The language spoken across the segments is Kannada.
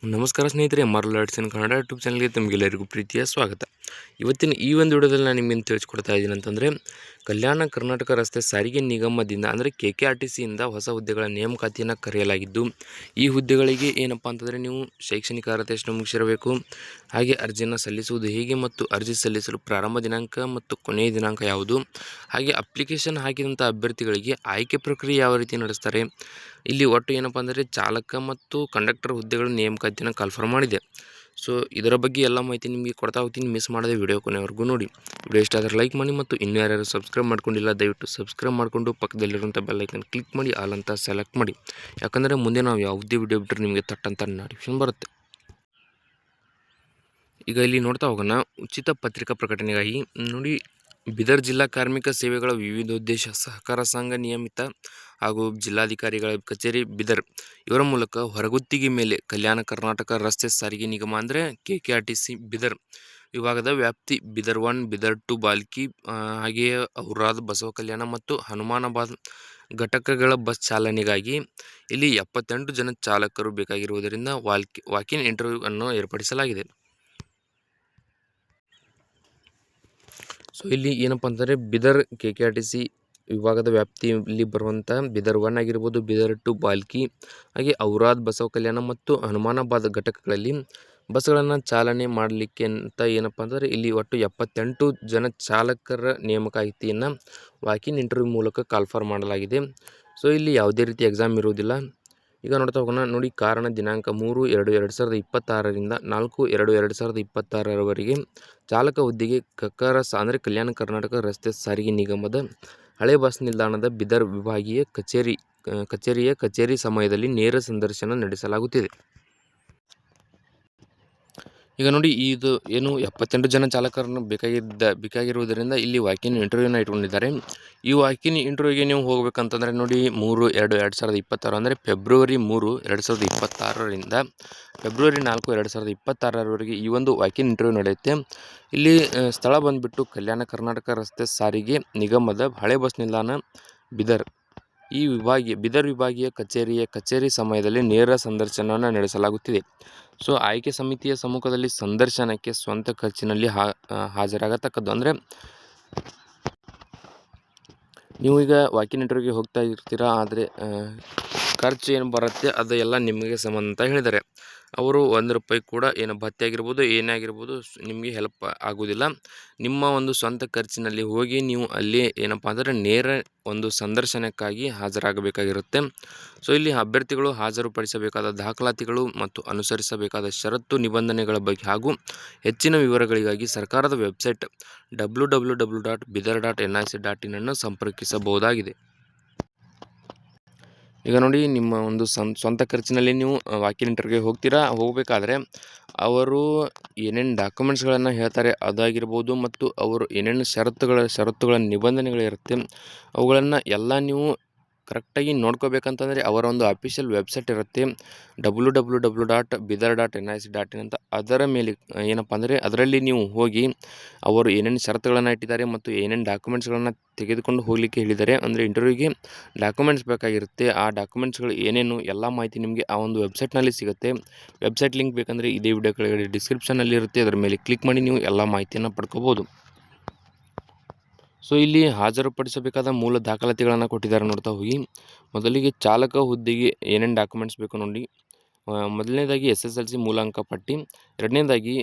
ನಮಸ್ಕಾರ ಸ್ನೇಹಿತರೆ, ಮಾರ್ಲ್ ಆರ್ಟ್ಸ್ ಇನ್ ಕನ್ನಡ ಯೂಟ್ಯೂಬ್ ಚಾನಲ್ಗೆ ತಮಗೆಲ್ಲರಿಗೂ ಪ್ರೀತಿಯ ಸ್ವಾಗತ. ಇವತ್ತಿನ ಈ ಒಂದು ವಿಡಿಯೋದಲ್ಲಿ ನಾನು ನಿಮಗೆ ತಿಳಿಸ್ಕೊಡ್ತಾ ಇದ್ದೀನಿ ಅಂತಂದರೆ, ಕಲ್ಯಾಣ ಕರ್ನಾಟಕ ರಸ್ತೆ ಸಾರಿಗೆ ನಿಗಮದಿಂದ ಅಂದರೆ KKRTCಯಿಂದ ಹೊಸ ಹುದ್ದೆಗಳ ನೇಮಕಾತಿಯನ್ನು ಕರೆಯಲಾಗಿದ್ದು, ಈ ಹುದ್ದೆಗಳಿಗೆ ಏನಪ್ಪ ಅಂತಂದರೆ ನೀವು ಶೈಕ್ಷಣಿಕ ಅರ್ಹತೆಯನ್ನು ಮುಗಿಸಿರಬೇಕು. ಹಾಗೆ ಅರ್ಜಿಯನ್ನು ಸಲ್ಲಿಸುವುದು ಹೇಗೆ ಮತ್ತು ಅರ್ಜಿ ಸಲ್ಲಿಸಲು ಪ್ರಾರಂಭ ದಿನಾಂಕ ಮತ್ತು ಕೊನೆಯ ದಿನಾಂಕ ಯಾವುದು, ಹಾಗೆ ಅಪ್ಲಿಕೇಶನ್ ಹಾಕಿದಂಥ ಅಭ್ಯರ್ಥಿಗಳಿಗೆ ಆಯ್ಕೆ ಪ್ರಕ್ರಿಯೆ ಯಾವ ರೀತಿ ನಡೆಸ್ತಾರೆ, ಇಲ್ಲಿ ಒಟ್ಟು ಏನಪ್ಪ ಅಂದರೆ ಚಾಲಕ ಮತ್ತು ಕಂಡಕ್ಟರ್ ಹುದ್ದೆಗಳ ನೇಮಕಾತಿಯನ್ನು ಕನ್ಫರ್ಮ್ ಮಾಡಿದೆ. ಸೊ ಇದರ ಬಗ್ಗೆ ಎಲ್ಲ ಮಾಹಿತಿ ನಿಮಗೆ ಕೊಡ್ತಾ ಹೋಗ್ತೀನಿ. ಮಿಸ್ ಮಾಡದೆ ವಿಡಿಯೋ ಕೊನೆವರೆಗೂ ನೋಡಿ. ವಿಡಿಯೋ ಇಷ್ಟ ಆದರೆ ಲೈಕ್ ಮಾಡಿ ಮತ್ತು ಇನ್ನೂ ಯಾರ್ಯಾರು ಸಬ್ಸ್ಕ್ರೈಬ್ ಮಾಡ್ಕೊಂಡಿಲ್ಲ ದಯವಿಟ್ಟು ಸಬ್ಸ್ಕ್ರೈಬ್ ಮಾಡಿಕೊಂಡು ಪಕ್ಕದಲ್ಲಿರುವಂಥ ಬೆಲ್ಲೈಕನ್ ಕ್ಲಿಕ್ ಮಾಡಿ ಆಲ್ ಅಂತ ಸೆಲೆಕ್ಟ್ ಮಾಡಿ. ಯಾಕಂದರೆ ಮುಂದೆ ನಾವು ಯಾವುದೇ ವಿಡಿಯೋ ಬಿಟ್ಟರೆ ನಿಮಗೆ ತಟ್ಟಂತ ನೋಟಿಫಿಕೇಶನ್ ಬರುತ್ತೆ. ಈಗ ಇಲ್ಲಿ ನೋಡ್ತಾ ಹೋಗೋಣ. ಉಚಿತ ಪತ್ರಿಕಾ ಪ್ರಕಟಣೆಗಾಗಿ ನೋಡಿ, ಬೀದರ್ ಜಿಲ್ಲಾ ಕಾರ್ಮಿಕ ಸೇವೆಗಳ ವಿವಿಧೋದ್ದೇಶ ಸಹಕಾರ ಸಂಘ ನಿಯಮಿತ ಹಾಗೂ ಜಿಲ್ಲಾಧಿಕಾರಿಗಳ ಕಚೇರಿ ಬೀದರ್ ಇವರ ಮೂಲಕ ಹೊರಗುತ್ತಿಗೆ ಮೇಲೆ ಕಲ್ಯಾಣ ಕರ್ನಾಟಕ ರಸ್ತೆ ಸಾರಿಗೆ ನಿಗಮ ಅಂದರೆ KKRTC ಬೀದರ್ ವಿಭಾಗದ ವ್ಯಾಪ್ತಿ ಬೀದರ್ 1, ಬೀದರ್ 2 ಬಾಲ್ಕಿ, ಹಾಗೆಯೇ ಔರಾದ್, ಬಸವ ಕಲ್ಯಾಣ ಮತ್ತು ಹನುಮಾನಾಬಾದ್ ಘಟಕಗಳ ಬಸ್ ಚಾಲನೆಗಾಗಿ ಇಲ್ಲಿ 78 ಜನ ಚಾಲಕರು ಬೇಕಾಗಿರುವುದರಿಂದ ವಾಕಿನ್ ಇಂಟರ್ವ್ಯೂ ಅನ್ನು ಏರ್ಪಡಿಸಲಾಗಿದೆ. ಸೊ ಇಲ್ಲಿ ಏನಪ್ಪ ಅಂತಂದರೆ ಬೀದರ್ KKRTC ವಿಭಾಗದ ವ್ಯಾಪ್ತಿಯಲ್ಲಿ ಬರುವಂಥ ಬೀದರ್ 1 ಆಗಿರ್ಬೋದು, ಬೀದರ್ 2 ಬಾಲ್ಕಿ, ಹಾಗೆ ಔರಾದ್, ಬಸವ ಕಲ್ಯಾಣ ಮತ್ತು ಹನುಮಾನಾಬಾದ್ ಘಟಕಗಳಲ್ಲಿ ಬಸ್ಗಳನ್ನು ಚಾಲನೆ ಮಾಡಲಿಕ್ಕೆ ಅಂತ ಏನಪ್ಪ ಅಂತಂದರೆ ಇಲ್ಲಿ ಒಟ್ಟು 78 ಜನ ಚಾಲಕರ ನೇಮಕಾತಿಯನ್ನು ವಾಕಿನ್ ಇಂಟರ್ವ್ಯೂ ಮೂಲಕ ಕಾಲ್ಫರ್ ಮಾಡಲಾಗಿದೆ. ಸೊ ಇಲ್ಲಿ ಯಾವುದೇ ರೀತಿ ಎಕ್ಸಾಮ್ ಇರುವುದಿಲ್ಲ. ಈಗ ನೋಡ್ತಾ ಹೋಗೋಣ. ನೋಡಿ, ಕಾರಣ ದಿನಾಂಕ 3/2/2026ರಿಂದ 4/2/2026ರವರೆಗೆ ಚಾಲಕ ಹುದ್ದೆಗೆ ಅಂದರೆ ಕಲ್ಯಾಣ ಕರ್ನಾಟಕ ರಸ್ತೆ ಸಾರಿಗೆ ನಿಗಮದ ಹಳೆ ಬಸ್ ನಿಲ್ದಾಣದ ಬೀದರ್ ವಿಭಾಗೀಯ ಕಚೇರಿಯ ಕಚೇರಿ ಸಮಯದಲ್ಲಿ ನೇರ ಸಂದರ್ಶನ ನಡೆಸಲಾಗುತ್ತಿದೆ. ಈಗ ನೋಡಿ, ಇದು ಏನು 78 ಜನ ಚಾಲಕರನ್ನು ಬೇಕಾಗಿರುವುದರಿಂದ ಇಲ್ಲಿ ವಾಕಿನ್ ಇಂಟರ್ವ್ಯೂನ ಇಟ್ಕೊಂಡಿದ್ದಾರೆ. ಈ ವಾಕಿನ್ ಇಂಟರ್ವ್ಯೂಗೆ ನೀವು ಹೋಗ್ಬೇಕಂತಂದರೆ ನೋಡಿ, 3/2/2026 ಅಂದರೆ ಫೆಬ್ರವರಿ 3, 2026ರಿಂದ ಫೆಬ್ರವರಿ 4, 2026ರವರೆಗೆ ಈ ಒಂದು ವಾಕಿನ್ ಇಂಟರ್ವ್ಯೂ ನಡೆಯುತ್ತೆ. ಇಲ್ಲಿ ಸ್ಥಳ ಬಂದುಬಿಟ್ಟು ಕಲ್ಯಾಣ ಕರ್ನಾಟಕ ರಸ್ತೆ ಸಾರಿಗೆ ನಿಗಮದ ಹಳೆ ಬಸ್ ನಿಲ್ದಾಣ ಬೀದರ್. ಈ ಬೀದರ್ ವಿಭಾಗೀಯ ಕಚೇರಿ ಸಮಯದಲ್ಲಿ ನೇರ ಸಂದರ್ಶನವನ್ನು ನಡೆಸಲಾಗುತ್ತಿದೆ. ಸೊ ಆಯ್ಕೆ ಸಮಿತಿಯ ಸಮ್ಮುಖದಲ್ಲಿ ಸಂದರ್ಶನಕ್ಕೆ ಸ್ವಂತ ಖರ್ಚಿನಲ್ಲಿ ಹಾಜರಾಗತಕ್ಕದ್ದು. ಅಂದರೆ ನೀವು ಈಗ ವಾಕಿನ್ ಇಂಟರ್ವ್ಯೂಗೆ ಹೋಗ್ತಾ ಇರ್ತೀರಾ, ಆದರೆ ಖರ್ಚು ಏನು ಬರುತ್ತೆ ಅದು ಎಲ್ಲ ನಿಮಗೆ ಸಂಬಂಧ ಅಂತ ಹೇಳಿದ್ದಾರೆ. ಅವರು ₹1 ಕೂಡ ಏನು ಭತ್ಯೆ ಆಗಿರ್ಬೋದು, ಏನೇ ಆಗಿರ್ಬೋದು ನಿಮಗೆ ಹೆಲ್ಪ್ ಆಗೋದಿಲ್ಲ. ನಿಮ್ಮ ಒಂದು ಸ್ವಂತ ಖರ್ಚಿನಲ್ಲಿ ಹೋಗಿ ನೀವು ಅಲ್ಲಿ ಏನಪ್ಪ ಅಂದರೆ ನೇರ ಒಂದು ಸಂದರ್ಶನಕ್ಕಾಗಿ ಹಾಜರಾಗಬೇಕಾಗಿರುತ್ತೆ. ಸೊ ಇಲ್ಲಿ ಅಭ್ಯರ್ಥಿಗಳು ಹಾಜರುಪಡಿಸಬೇಕಾದ ದಾಖಲಾತಿಗಳು ಮತ್ತು ಅನುಸರಿಸಬೇಕಾದ ಷರತ್ತು ನಿಬಂಧನೆಗಳ ಬಗ್ಗೆ ಹಾಗೂ ಹೆಚ್ಚಿನ ವಿವರಗಳಿಗಾಗಿ ಸರ್ಕಾರದ ವೆಬ್ಸೈಟ್ www.bidar.nic.in ಅನ್ನು ಸಂಪರ್ಕಿಸಬಹುದಾಗಿದೆ. ಈಗ ನೋಡಿ, ನಿಮ್ಮ ಒಂದು ಸ್ವಂತ ಖರ್ಚಿನಲ್ಲಿ ನೀವು ವಾಕಿನ್ ಇಂಟರ್ವ್ಯೂಗೆ ಹೋಗಬೇಕಾದ್ರೆ ಅವರು ಏನೇನು ಡಾಕ್ಯುಮೆಂಟ್ಸ್ಗಳನ್ನು ಹೇಳ್ತಾರೆ ಅದಾಗಿರ್ಬೋದು ಮತ್ತು ಅವರು ಏನೇನು ಷರತ್ತುಗಳ ನಿಬಂಧನೆಗಳಿರುತ್ತೆ ಅವುಗಳನ್ನು ಎಲ್ಲ ನೀವು ಕರೆಕ್ಟಾಗಿ ನೋಡ್ಕೋಬೇಕಂತಂದರೆ ಅವರ ಒಂದು ಅಫಿಷಿಯಲ್ ವೆಬ್ಸೈಟ್ ಇರುತ್ತೆ www.bidar.nic.in ಅಂತ. ಅದರ ಮೇಲೆ ಏನಪ್ಪ ಅಂದರೆ ಅದರಲ್ಲಿ ನೀವು ಹೋಗಿ ಅವರು ಏನೇನು ಷರತ್ತುಗಳನ್ನು ಇಟ್ಟಿದ್ದಾರೆ ಮತ್ತು ಏನೇನು ಡಾಕ್ಯುಮೆಂಟ್ಸ್ಗಳನ್ನು ತೆಗೆದುಕೊಂಡು ಹೋಗಲಿಕ್ಕೆ ಹೇಳಿದ್ದಾರೆ, ಅಂದರೆ ಇಂಟರ್ವ್ಯೂಗೆ ಡಾಕ್ಯುಮೆಂಟ್ಸ್ ಬೇಕಾಗಿರುತ್ತೆ. ಆ ಡಾಕ್ಯುಮೆಂಟ್ಸ್ಗಳು ಏನೇನು ಎಲ್ಲ ಮಾಹಿತಿ ನಿಮಗೆ ಆ ಒಂದು ವೆಬ್ಸೈಟ್ನಲ್ಲಿ ಸಿಗುತ್ತೆ. ವೆಬ್ಸೈಟ್ ಲಿಂಕ್ ಬೇಕಂದರೆ ಇದೇ ವಿಡಿಯೋ ಕೆಳಗಡೆ ಡಿಸ್ಕ್ರಿಪ್ಷನಲ್ಲಿ ಇರುತ್ತೆ, ಅದರ ಮೇಲೆ ಕ್ಲಿಕ್ ಮಾಡಿ ನೀವು ಎಲ್ಲ ಮಾಹಿತಿಯನ್ನು ಪಡ್ಕೋಬೋದು. ಸೊ ಇಲ್ಲಿ ಹಾಜರುಪಡಿಸಬೇಕಾದ ಮೂಲ ದಾಖಲಾತಿಗಳನ್ನು ಕೊಟ್ಟಿದ್ದಾರೆ, ನೋಡ್ತಾ ಹೋಗಿ. ಮೊದಲಿಗೆ ಚಾಲಕ ಹುದ್ದೆಗೆ ಏನೇನು ಡಾಕ್ಯುಮೆಂಟ್ಸ್ ಬೇಕು ನೋಡಿ. ಮೊದಲನೇದಾಗಿ SSLC ಮೂಲ ಅಂಕಪಟ್ಟಿ, ಎರಡನೇದಾಗಿ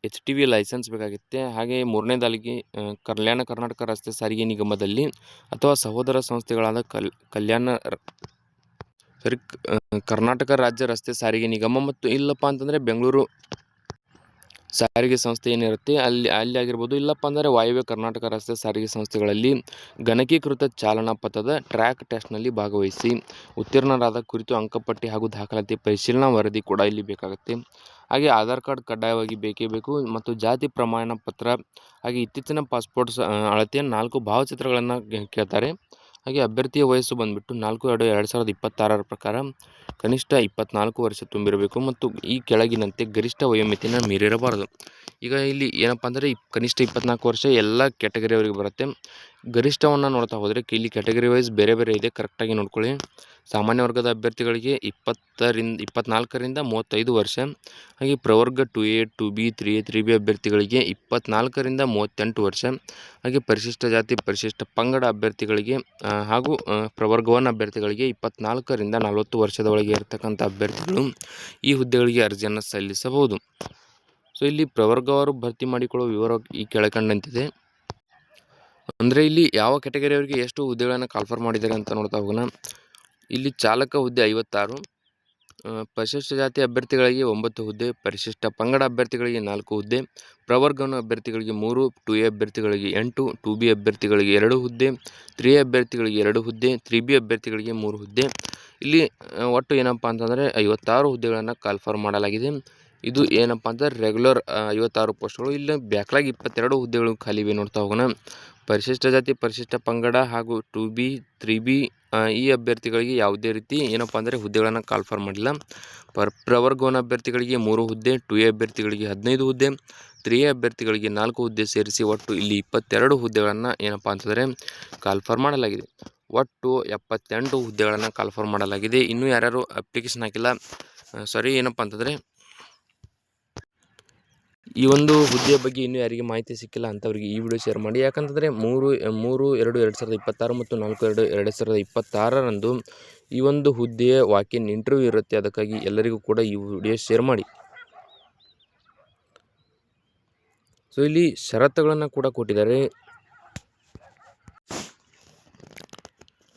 HTV ಲೈಸೆನ್ಸ್ ಬೇಕಾಗುತ್ತೆ, ಹಾಗೆ ಮೂರನೇದಾಗಿ ಕಲ್ಯಾಣ ಕರ್ನಾಟಕ ರಸ್ತೆ ಸಾರಿಗೆ ನಿಗಮದಲ್ಲಿ ಅಥವಾ ಸಹೋದರ ಸಂಸ್ಥೆಗಳಾದ ಕರ್ನಾಟಕ ರಾಜ್ಯ ರಸ್ತೆ ಸಾರಿಗೆ ನಿಗಮ ಮತ್ತು ಇಲ್ಲಪ್ಪ ಅಂತಂದರೆ ಬೆಂಗಳೂರು ಸಾರಿಗೆ ಸಂಸ್ಥೆ ಏನಿರುತ್ತೆ ಅಲ್ಲಿ ಆಗಿರ್ಬೋದು, ಇಲ್ಲಪ್ಪ ಅಂದರೆ ವಾಯುವ್ಯ ಕರ್ನಾಟಕ ರಸ್ತೆ ಸಾರಿಗೆ ಸಂಸ್ಥೆಗಳಲ್ಲಿ ಗಣಕೀಕೃತ ಚಾಲನಾ ಪಥದ ಟ್ರ್ಯಾಕ್ ಟೆಸ್ಟ್ನಲ್ಲಿ ಭಾಗವಹಿಸಿ ಉತ್ತೀರ್ಣರಾದ ಕುರಿತು ಅಂಕಪಟ್ಟಿ ಹಾಗೂ ದಾಖಲಾತಿ ಪರಿಶೀಲನಾ ವರದಿ ಕೂಡ ಇಲ್ಲಿ ಬೇಕಾಗುತ್ತೆ. ಹಾಗೆ ಆಧಾರ್ ಕಾರ್ಡ್ ಕಡ್ಡಾಯವಾಗಿ ಬೇಕೇ ಬೇಕು ಮತ್ತು ಜಾತಿ ಪ್ರಮಾಣ ಪತ್ರ, ಹಾಗೆ ಇತ್ತೀಚಿನ ಪಾಸ್ಪೋರ್ಟ್ ಅಳತೆಯ 4 ಭಾವಚಿತ್ರಗಳನ್ನು ಕೇಳ್ತಾರೆ. ಹಾಗೆ ಅಭ್ಯರ್ಥಿಯ ವಯಸ್ಸು ಬಂದುಬಿಟ್ಟು 4/2/2026 ಪ್ರಕಾರ ಕನಿಷ್ಠ 24 ವರ್ಷ ತುಂಬಿರಬೇಕು ಮತ್ತು ಈ ಕೆಳಗಿನಂತೆ ಗರಿಷ್ಠ ವಯೋಮಿತಿಯನ್ನು ಮೀರಿರಬಾರದು. ಈಗ ಇಲ್ಲಿ ಏನಪ್ಪ ಅಂದರೆ ಕನಿಷ್ಠ 24 ವರ್ಷ ಎಲ್ಲ ಕ್ಯಾಟಗರಿಯವರಿಗೆ ಬರುತ್ತೆ. ಗರಿಷ್ಠವನ್ನು ನೋಡ್ತಾ ಹೋದರೆ ಇಲ್ಲಿ ಕ್ಯಾಟಗರಿ ವೈಸ್ ಬೇರೆ ಬೇರೆ ಇದೆ, ಕರೆಕ್ಟಾಗಿ ನೋಡ್ಕೊಳ್ಳಿ. ಸಾಮಾನ್ಯ ವರ್ಗದ ಅಭ್ಯರ್ಥಿಗಳಿಗೆ 24ರಿಂದ 35 ವರ್ಷ, ಹಾಗೆ ಪ್ರವರ್ಗ 2A 2B 3A 3B ಅಭ್ಯರ್ಥಿಗಳಿಗೆ 24ರಿಂದ 38 ವರ್ಷ, ಹಾಗೆ ಪರಿಶಿಷ್ಟ ಜಾತಿ ಪರಿಶಿಷ್ಟ ಪಂಗಡ ಅಭ್ಯರ್ಥಿಗಳಿಗೆ ಹಾಗೂ ಪ್ರವರ್ಗ 1 ಅಭ್ಯರ್ಥಿಗಳಿಗೆ 24ರಿಂದ 40 ವರ್ಷದ ಒಳಗೆ ಇರತಕ್ಕಂಥ ಅಭ್ಯರ್ಥಿಗಳು ಈ ಹುದ್ದೆಗಳಿಗೆ ಅರ್ಜಿಯನ್ನು ಸಲ್ಲಿಸಬಹುದು. ಸೊ ಇಲ್ಲಿ ಪ್ರವರ್ಗವಾರು ಭರ್ತಿ ಮಾಡಿಕೊಳ್ಳುವ ವಿವರ ಈ ಕೆಳಕಂಡಂತಿದೆ. ಅಂದರೆ ಇಲ್ಲಿ ಯಾವ ಕ್ಯಾಟಗರಿಯವರಿಗೆ ಎಷ್ಟು ಹುದ್ದೆಗಳನ್ನು ಕಾಲ್ಫರ್ ಮಾಡಿದ್ದಾರೆ ಅಂತ ನೋಡ್ತಾ ಹೋಗೋಣ. ಇಲ್ಲಿ ಚಾಲಕ ಹುದ್ದೆ 56, ಪರಿಶಿಷ್ಟ ಜಾತಿ ಅಭ್ಯರ್ಥಿಗಳಿಗೆ 9 ಹುದ್ದೆ, ಪರಿಶಿಷ್ಟ ಪಂಗಡ ಅಭ್ಯರ್ಥಿಗಳಿಗೆ 4 ಹುದ್ದೆ, ಪ್ರವರ್ಗ ಅಭ್ಯರ್ಥಿಗಳಿಗೆ 3, 2A ಅಭ್ಯರ್ಥಿಗಳಿಗೆ 8, 2B ಅಭ್ಯರ್ಥಿಗಳಿಗೆ 2 ಹುದ್ದೆ, 3A ಅಭ್ಯರ್ಥಿಗಳಿಗೆ 2 ಹುದ್ದೆ, 3B ಅಭ್ಯರ್ಥಿಗಳಿಗೆ 3 ಹುದ್ದೆ. ಇಲ್ಲಿ ಒಟ್ಟು ಏನಪ್ಪ ಅಂತಂದರೆ 56 ಹುದ್ದೆಗಳನ್ನು ಕಾಲ್ಫರ್ ಮಾಡಲಾಗಿದೆ. ಇದು ಏನಪ್ಪ ಅಂತಂದರೆ ರೆಗ್ಯುಲರ್ 56 ಪೋಸ್ಟ್ಗಳು. ಇಲ್ಲಿ ಬ್ಯಾಕ್ಲಾಗ್ 22 ಹುದ್ದೆಗಳು ಖಾಲಿವೆ. ನೋಡ್ತಾ ಹೋಗೋಣ. ಪರಿಶಿಷ್ಟ ಜಾತಿ ಪರಿಶಿಷ್ಟ ಪಂಗಡ ಹಾಗೂ 2B 3B ಈ ಅಭ್ಯರ್ಥಿಗಳಿಗೆ ಯಾವುದೇ ರೀತಿ ಏನಪ್ಪ ಅಂದರೆ ಹುದ್ದೆಗಳನ್ನು ಕಾಲ್ಫರ್ ಮಾಡಿಲ್ಲ. ಪ್ರವರ್ಗ 1 ಅಭ್ಯರ್ಥಿಗಳಿಗೆ 3 ಹುದ್ದೆ, 2A ಅಭ್ಯರ್ಥಿಗಳಿಗೆ 15 ಹುದ್ದೆ, 3A ಅಭ್ಯರ್ಥಿಗಳಿಗೆ 4 ಹುದ್ದೆ ಸೇರಿಸಿ ಒಟ್ಟು ಇಲ್ಲಿ 22 ಹುದ್ದೆಗಳನ್ನು ಏನಪ್ಪ ಅಂತಂದರೆ ಕಾಲ್ಫರ್ ಮಾಡಲಾಗಿದೆ. ಒಟ್ಟು 78 ಹುದ್ದೆಗಳನ್ನು ಕಾಲ್ಫರ್ ಮಾಡಲಾಗಿದೆ. ಇನ್ನೂ ಯಾರ್ಯಾರು ಅಪ್ಲಿಕೇಶನ್ ಹಾಕಿಲ್ಲ, ಏನಪ್ಪ ಅಂತಂದರೆ ಈ ಒಂದು ಹುದ್ದೆಯ ಬಗ್ಗೆ ಇನ್ನೂ ಯಾರಿಗೆ ಮಾಹಿತಿ ಸಿಕ್ಕಿಲ್ಲ ಅಂಥವ್ರಿಗೆ ಈ ವಿಡಿಯೋ ಶೇರ್ ಮಾಡಿ. ಯಾಕಂತಂದರೆ 3/2/2026 ಮತ್ತು 4/2/2026ರಂದು ಈ ಒಂದು ಹುದ್ದೆಯ ವಾಕಿನ್ ಇಂಟರ್ವ್ಯೂ ಇರುತ್ತೆ. ಅದಕ್ಕಾಗಿ ಎಲ್ಲರಿಗೂ ಕೂಡ ಈ ವಿಡಿಯೋ ಶೇರ್ ಮಾಡಿ. ಸೊ ಇಲ್ಲಿ ಷರತ್ತುಗಳನ್ನು ಕೂಡ ಕೊಟ್ಟಿದ್ದಾರೆ.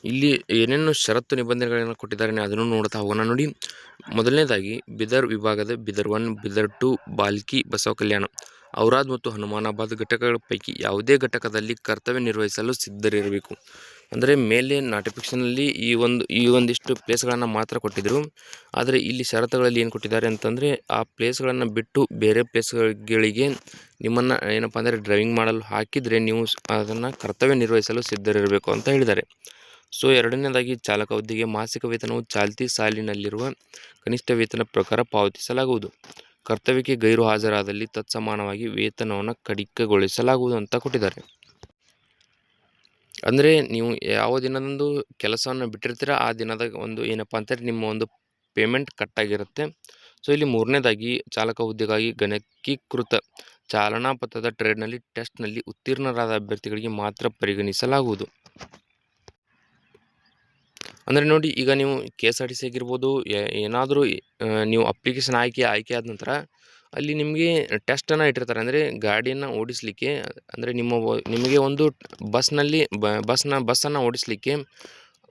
ಇಲ್ಲಿ ಏನೇನು ಷರತ್ತು ನಿಬಂಧನೆಗಳನ್ನು ಕೊಟ್ಟಿದ್ದಾರೆ ಅದನ್ನು ನೋಡ್ತಾ ಹೋಗೋಣ. ನೋಡಿ, ಮೊದಲನೇದಾಗಿ ಬಿದರ್ ವಿಭಾಗದ ಬಿದರ್ 1, ಬಿದರ್ 2, ಬಾಲ್ಕಿ, ಬಸವ ಕಲ್ಯಾಣ, ಔರಾದ್ ಮತ್ತು ಹನುಮಾನಾಬಾದ್ ಘಟಕಗಳ ಪೈಕಿ ಯಾವುದೇ ಘಟಕದಲ್ಲಿ ಕರ್ತವ್ಯ ನಿರ್ವಹಿಸಲು ಸಿದ್ಧರಿರಬೇಕು. ಅಂದರೆ ಮೇಲೆ ನೋಟಿಫಿಕೇಷನಲ್ಲಿ ಈ ಒಂದಿಷ್ಟು ಪ್ಲೇಸ್ಗಳನ್ನು ಮಾತ್ರ ಕೊಟ್ಟಿದ್ದರು. ಆದರೆ ಇಲ್ಲಿ ಷರತ್ತುಗಳಲ್ಲಿ ಏನು ಕೊಟ್ಟಿದ್ದಾರೆ ಅಂತಂದರೆ ಆ ಪ್ಲೇಸ್ಗಳನ್ನು ಬಿಟ್ಟು ಬೇರೆ ಪ್ಲೇಸ್ಗಳಿಗೆ ನಿಮ್ಮನ್ನು ಏನಪ್ಪ ಅಂದರೆ ಡ್ರೈವಿಂಗ್ ಮಾಡಲು ಹಾಕಿದರೆ ನೀವು ಅದನ್ನು ಕರ್ತವ್ಯ ನಿರ್ವಹಿಸಲು ಸಿದ್ಧರಿರಬೇಕು ಅಂತ ಹೇಳಿದ್ದಾರೆ. ಸೊ ಎರಡನೇದಾಗಿ ಚಾಲಕ ಹುದ್ದೆಗೆ ಮಾಸಿಕ ವೇತನವು ಚಾಲ್ತಿ ಸಾಲಿನಲ್ಲಿರುವ ಕನಿಷ್ಠ ವೇತನ ಪ್ರಕಾರ ಪಾವತಿಸಲಾಗುವುದು. ಕರ್ತವ್ಯಕ್ಕೆ ಗೈರು ಹಾಜರಾದಲ್ಲಿ ತತ್ಸಮಾನವಾಗಿ ವೇತನವನ್ನು ಕಡಿತಗೊಳಿಸಲಾಗುವುದು ಅಂತ ಕೊಟ್ಟಿದ್ದಾರೆ. ಅಂದರೆ ನೀವು ಯಾವ ದಿನದಂದು ಕೆಲಸವನ್ನು ಬಿಟ್ಟಿರ್ತೀರ ಆ ದಿನದ ಒಂದು ಏನಪ್ಪ ಅಂತಾರೆ ನಿಮ್ಮ ಒಂದು ಪೇಮೆಂಟ್ ಕಟ್ಟಾಗಿರುತ್ತೆ. ಸೊ ಇಲ್ಲಿ ಮೂರನೇದಾಗಿ ಚಾಲಕ ಹುದ್ದೆಗಾಗಿ ಗಣಕೀಕೃತ ಚಾಲನಾ ಪಥದ ಟ್ರೇಡ್ನಲ್ಲಿ ಟೆಸ್ಟ್ನಲ್ಲಿ ಉತ್ತೀರ್ಣರಾದ ಅಭ್ಯರ್ಥಿಗಳಿಗೆ ಮಾತ್ರ ಪರಿಗಣಿಸಲಾಗುವುದು. ಅಂದರೆ ನೋಡಿ, ಈಗ ನೀವು KSRTC ಆಗಿರ್ಬೋದು, ಏನಾದರೂ ನೀವು ಅಪ್ಲಿಕೇಶನ್ ಆಯ್ಕೆ ಆದ ನಂತರ ಅಲ್ಲಿ ನಿಮಗೆ ಟೆಸ್ಟನ್ನು ಇಟ್ಟಿರ್ತಾರೆ. ಅಂದರೆ ಗಾಡಿಯನ್ನು ಓಡಿಸಲಿಕ್ಕೆ, ಅಂದರೆ ನಿಮಗೆ ಒಂದು ಬಸ್ಸನ್ನು ಓಡಿಸಲಿಕ್ಕೆ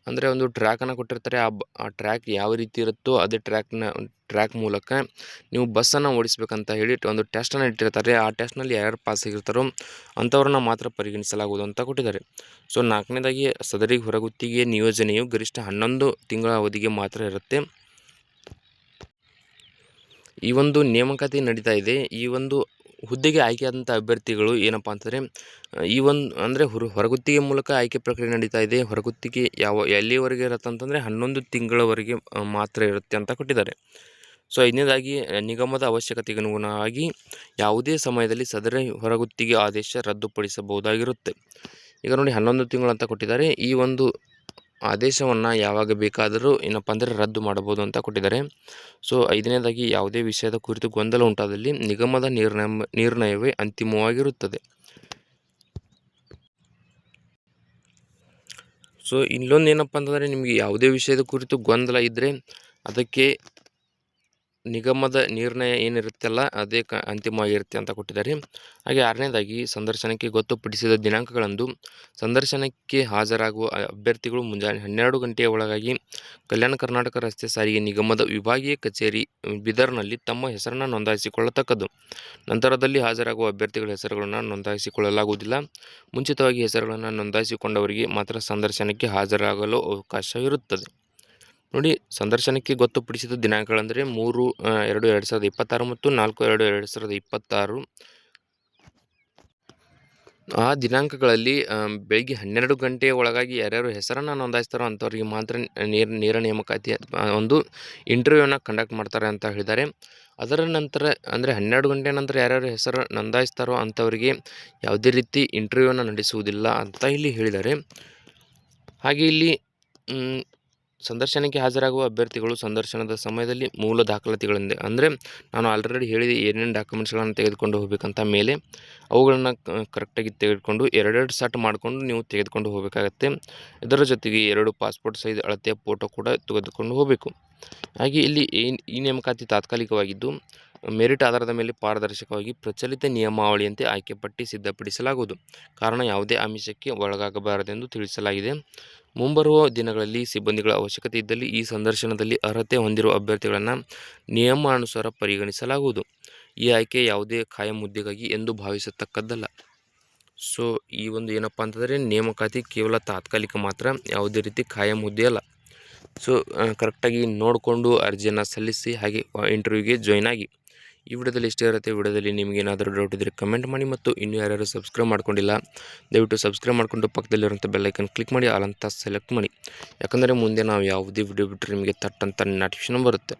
ಅಂದರೆ ಒಂದು ಟ್ರ್ಯಾಕನ್ನು ಕೊಟ್ಟಿರ್ತಾರೆ. ಆ ಟ್ರ್ಯಾಕ್ ಯಾವ ರೀತಿ ಇರುತ್ತೋ ಅದೇ ಟ್ರ್ಯಾಕ್ ಮೂಲಕ ನೀವು ಬಸ್ಸನ್ನು ಓಡಿಸ್ಬೇಕಂತ ಹೇಳಿ ಒಂದು ಟೆಸ್ಟನ್ನು ಇಟ್ಟಿರ್ತಾರೆ. ಆ ಟೆಸ್ಟ್ನಲ್ಲಿ ಯಾರ್ಯಾರು ಪಾಸ್ ಆಗಿರ್ತಾರೋ ಅಂಥವ್ರನ್ನ ಮಾತ್ರ ಪರಿಗಣಿಸಲಾಗುವುದು ಅಂತ ಕೊಟ್ಟಿದ್ದಾರೆ. ಸೊ ನಾಲ್ಕನೇದಾಗಿ ಸದರಿ ಹೊರಗುತ್ತಿಗೆ ನಿಯೋಜನೆಯು ಗರಿಷ್ಠ 11 ತಿಂಗಳ ಅವಧಿಗೆ ಮಾತ್ರ ಇರುತ್ತೆ. ಈ ಒಂದು ನೇಮಕಾತಿ ನಡೀತಾ ಇದೆ. ಈ ಒಂದು ಹುದ್ದೆಗೆ ಆಯ್ಕೆಯಾದಂಥ ಅಭ್ಯರ್ಥಿಗಳು ಏನಪ್ಪ ಅಂತಂದರೆ ಅಂದರೆ ಹೊರಗುತ್ತಿಗೆ ಮೂಲಕ ಆಯ್ಕೆ ಪ್ರಕ್ರಿಯೆ ನಡೀತಾ ಇದೆ. ಹೊರಗುತ್ತಿಗೆ ಎಲ್ಲಿವರೆಗೆ ಇರುತ್ತೆ ಅಂತಂದರೆ 11 ತಿಂಗಳವರೆಗೆ ಮಾತ್ರ ಇರುತ್ತೆ ಅಂತ ಕೊಟ್ಟಿದ್ದಾರೆ. ಸೊ ಐದನೇದಾಗಿ ನಿಗಮದ ಅವಶ್ಯಕತೆಗೆ ಅನುಗುಣವಾಗಿ ಯಾವುದೇ ಸಮಯದಲ್ಲಿ ಸದರಿ ಹೊರಗುತ್ತಿಗೆ ಆದೇಶ ರದ್ದುಪಡಿಸಬಹುದಾಗಿರುತ್ತೆ. ಈಗ ನೋಡಿ 11 ತಿಂಗಳು ಅಂತ ಕೊಟ್ಟಿದ್ದಾರೆ. ಈ ಒಂದು ಆದೇಶವನ್ನು ಯಾವಾಗ ಬೇಕಾದರೂ ಏನಪ್ಪ ಅಂದರೆ ರದ್ದು ಮಾಡಬಹುದು ಅಂತ ಕೊಟ್ಟಿದ್ದಾರೆ. ಸೊ ಐದನೇದಾಗಿ ಯಾವುದೇ ವಿಷಯದ ಕುರಿತು ಗೊಂದಲ ಉಂಟಾದಲ್ಲಿ ನಿಗಮದ ನಿರ್ಣಯವೇ ಅಂತಿಮವಾಗಿರುತ್ತದೆ. ಸೊ ಇಲ್ಲೊಂದು ಏನಪ್ಪ ಅಂತಂದರೆ ನಿಮಗೆ ಯಾವುದೇ ವಿಷಯದ ಕುರಿತು ಗೊಂದಲ ಇದ್ದರೆ ಅದಕ್ಕೆ ನಿಗಮದ ನಿರ್ಣಯ ಏನಿರುತ್ತಲ್ಲ ಅದೇ ಅಂತಿಮವಾಗಿರುತ್ತೆ ಅಂತ ಕೊಟ್ಟಿದ್ದಾರೆ. ಹಾಗೆ ಆರನೇದಾಗಿ ಸಂದರ್ಶನಕ್ಕೆ ಗೊತ್ತುಪಡಿಸಿದ ದಿನಾಂಕಗಳಂದು ಸಂದರ್ಶನಕ್ಕೆ ಹಾಜರಾಗುವ ಅಭ್ಯರ್ಥಿಗಳು ಮುಂಜಾನೆ 12 ಗಂಟೆಯ ಒಳಗಾಗಿ ಕಲ್ಯಾಣ ಕರ್ನಾಟಕ ರಸ್ತೆ ಸಾರಿಗೆ ನಿಗಮದ ವಿಭಾಗೀಯ ಕಚೇರಿ ಬಿದರ್ನಲ್ಲಿ ತಮ್ಮ ಹೆಸರನ್ನು ನೋಂದಾಯಿಸಿಕೊಳ್ಳತಕ್ಕದ್ದು. ನಂತರದಲ್ಲಿ ಹಾಜರಾಗುವ ಅಭ್ಯರ್ಥಿಗಳ ಹೆಸರುಗಳನ್ನು ನೋಂದಾಯಿಸಿಕೊಳ್ಳಲಾಗುವುದಿಲ್ಲ. ಮುಂಚಿತವಾಗಿ ಹೆಸರುಗಳನ್ನು ನೋಂದಾಯಿಸಿಕೊಂಡವರಿಗೆ ಮಾತ್ರ ಸಂದರ್ಶನಕ್ಕೆ ಹಾಜರಾಗಲು ಅವಕಾಶವಿರುತ್ತದೆ. ನೋಡಿ, ಸಂದರ್ಶನಕ್ಕೆ ಗೊತ್ತುಪಡಿಸಿದ ದಿನಾಂಕಗಳೆಂದರೆ 3/2/2026 ಮತ್ತು 4/2/2026. ಆ ದಿನಾಂಕಗಳಲ್ಲಿ ಬೆಳಗ್ಗೆ 12 ಗಂಟೆಯ ಒಳಗಾಗಿ ಯಾರ್ಯಾರು ಹೆಸರನ್ನು ನೋಂದಾಯಿಸ್ತಾರೋ ಅಂಥವ್ರಿಗೆ ಮಾತ್ರ ನೇರ ನೇಮಕಾತಿ ಒಂದು ಇಂಟರ್ವ್ಯೂವನ್ನು ಕಂಡಕ್ಟ್ ಮಾಡ್ತಾರೆ ಅಂತ ಹೇಳಿದ್ದಾರೆ. ಅದರ ನಂತರ ಅಂದರೆ 12 ಗಂಟೆ ನಂತರ ಯಾರ್ಯಾರು ಹೆಸರು ನೋಂದಾಯಿಸ್ತಾರೋ ಅಂಥವರಿಗೆ ಯಾವುದೇ ರೀತಿ ಇಂಟರ್ವ್ಯೂವನ್ನು ನಡೆಸುವುದಿಲ್ಲ ಅಂತ ಇಲ್ಲಿ ಹೇಳಿದ್ದಾರೆ. ಹಾಗೆ ಇಲ್ಲಿ ಸಂದರ್ಶನಕ್ಕೆ ಹಾಜರಾಗುವ ಅಭ್ಯರ್ಥಿಗಳು ಸಂದರ್ಶನದ ಸಮಯದಲ್ಲಿ ಮೂಲ ದಾಖಲಾತಿಗಳಿಂದ ಅಂದರೆ ನಾನು ಆಲ್ರೆಡಿ ಹೇಳಿದೆ ಏನೇನು ಡಾಕ್ಯುಮೆಂಟ್ಸ್ಗಳನ್ನು ತೆಗೆದುಕೊಂಡು ಹೋಗಬೇಕಂತ ಮೇಲೆ ಅವುಗಳನ್ನು ಕರೆಕ್ಟಾಗಿ ತೆಗೆದುಕೊಂಡು 2 ಸೆಟ್ ಮಾಡಿಕೊಂಡು ನೀವು ತೆಗೆದುಕೊಂಡು ಹೋಗಬೇಕಾಗತ್ತೆ. ಇದರ ಜೊತೆಗೆ 2 ಪಾಸ್ಪೋರ್ಟ್ ಸೈಜ್ ಅಳತೆಯ ಫೋಟೋ ಕೂಡ ತೆಗೆದುಕೊಂಡು ಹೋಗಬೇಕು. ಹಾಗೆ ಇಲ್ಲಿ ಈ ನೇಮಕಾತಿ ತಾತ್ಕಾಲಿಕವಾಗಿದ್ದು ಮೆರಿಟ್ ಆಧಾರದ ಮೇಲೆ ಪಾರದರ್ಶಕವಾಗಿ ಪ್ರಚಲಿತ ನಿಯಮಾವಳಿಯಂತೆ ಆಯ್ಕೆ ಪಟ್ಟಿ ಸಿದ್ಧಪಡಿಸಲಾಗುವುದು. ಕಾರಣ ಯಾವುದೇ ಆಮಿಷಕ್ಕೆ ಒಳಗಾಗಬಾರದೆಂದು ತಿಳಿಸಲಾಗಿದೆ. ಮುಂಬರುವ ದಿನಗಳಲ್ಲಿ ಸಿಬ್ಬಂದಿಗಳ ಅವಶ್ಯಕತೆ ಇದ್ದಲ್ಲಿ ಈ ಸಂದರ್ಶನದಲ್ಲಿ ಅರ್ಹತೆ ಹೊಂದಿರುವ ಅಭ್ಯರ್ಥಿಗಳನ್ನು ನಿಯಮಾನುಸಾರ ಪರಿಗಣಿಸಲಾಗುವುದು. ಈ ಆಯ್ಕೆ ಯಾವುದೇ ಕಾಯಂ ಹುದ್ದೆಗಾಗಿ ಎಂದು ಭಾವಿಸತಕ್ಕದ್ದಲ್ಲ. ಸೊ ಈ ಒಂದು ಏನಪ್ಪ ಅಂತಂದರೆ ನೇಮಕಾತಿ ಕೇವಲ ತಾತ್ಕಾಲಿಕ ಮಾತ್ರ, ಯಾವುದೇ ರೀತಿ ಕಾಯಂ ಹುದ್ದೆ ಅಲ್ಲ. ಸೊ ಕರೆಕ್ಟಾಗಿ ನೋಡಿಕೊಂಡು ಅರ್ಜಿಯನ್ನು ಸಲ್ಲಿಸಿ ಹಾಗೆ ಇಂಟರ್ವ್ಯೂಗೆ ಜಾಯ್ನ್ ಆಗಿ. ಈ ವಿಡಿಯೋದಲ್ಲಿ ಇಷ್ಟೇ ಇರುತ್ತೆ. ವಿಡಿಯೋದಲ್ಲಿ ನಿಮಗೇನಾದರೂ ಡೌಟ್ ಇದ್ದರೆ ಕಮೆಂಟ್ ಮಾಡಿ ಮತ್ತು ಇನ್ನೂ ಯಾರ್ಯಾರು ಸಬ್ಸ್ಕ್ರೈಬ್ ಮಾಡ್ಕೊಂಡಿಲ್ಲ ದಯವಿಟ್ಟು ಸಬ್ಸ್ಕ್ರೈಬ್ ಮಾಡಿಕೊಂಡು ಪಕ್ಕದಲ್ಲಿರುವಂಥ ಬೆಲ್ಲೈಕನ್ ಕ್ಲಿಕ್ ಮಾಡಿ ಆಲ್ ಅಂತ ಸೆಲೆಕ್ಟ್ ಮಾಡಿ. ಯಾಕಂದರೆ ಮುಂದೆ ನಾವು ಯಾವುದೇ ವಿಡಿಯೋ ಬಿಟ್ಟರೆ ನಿಮಗೆ ತಟ್ಟಂತ ನೋಟಿಫಿಕೇಷನ್ ಬರುತ್ತೆ.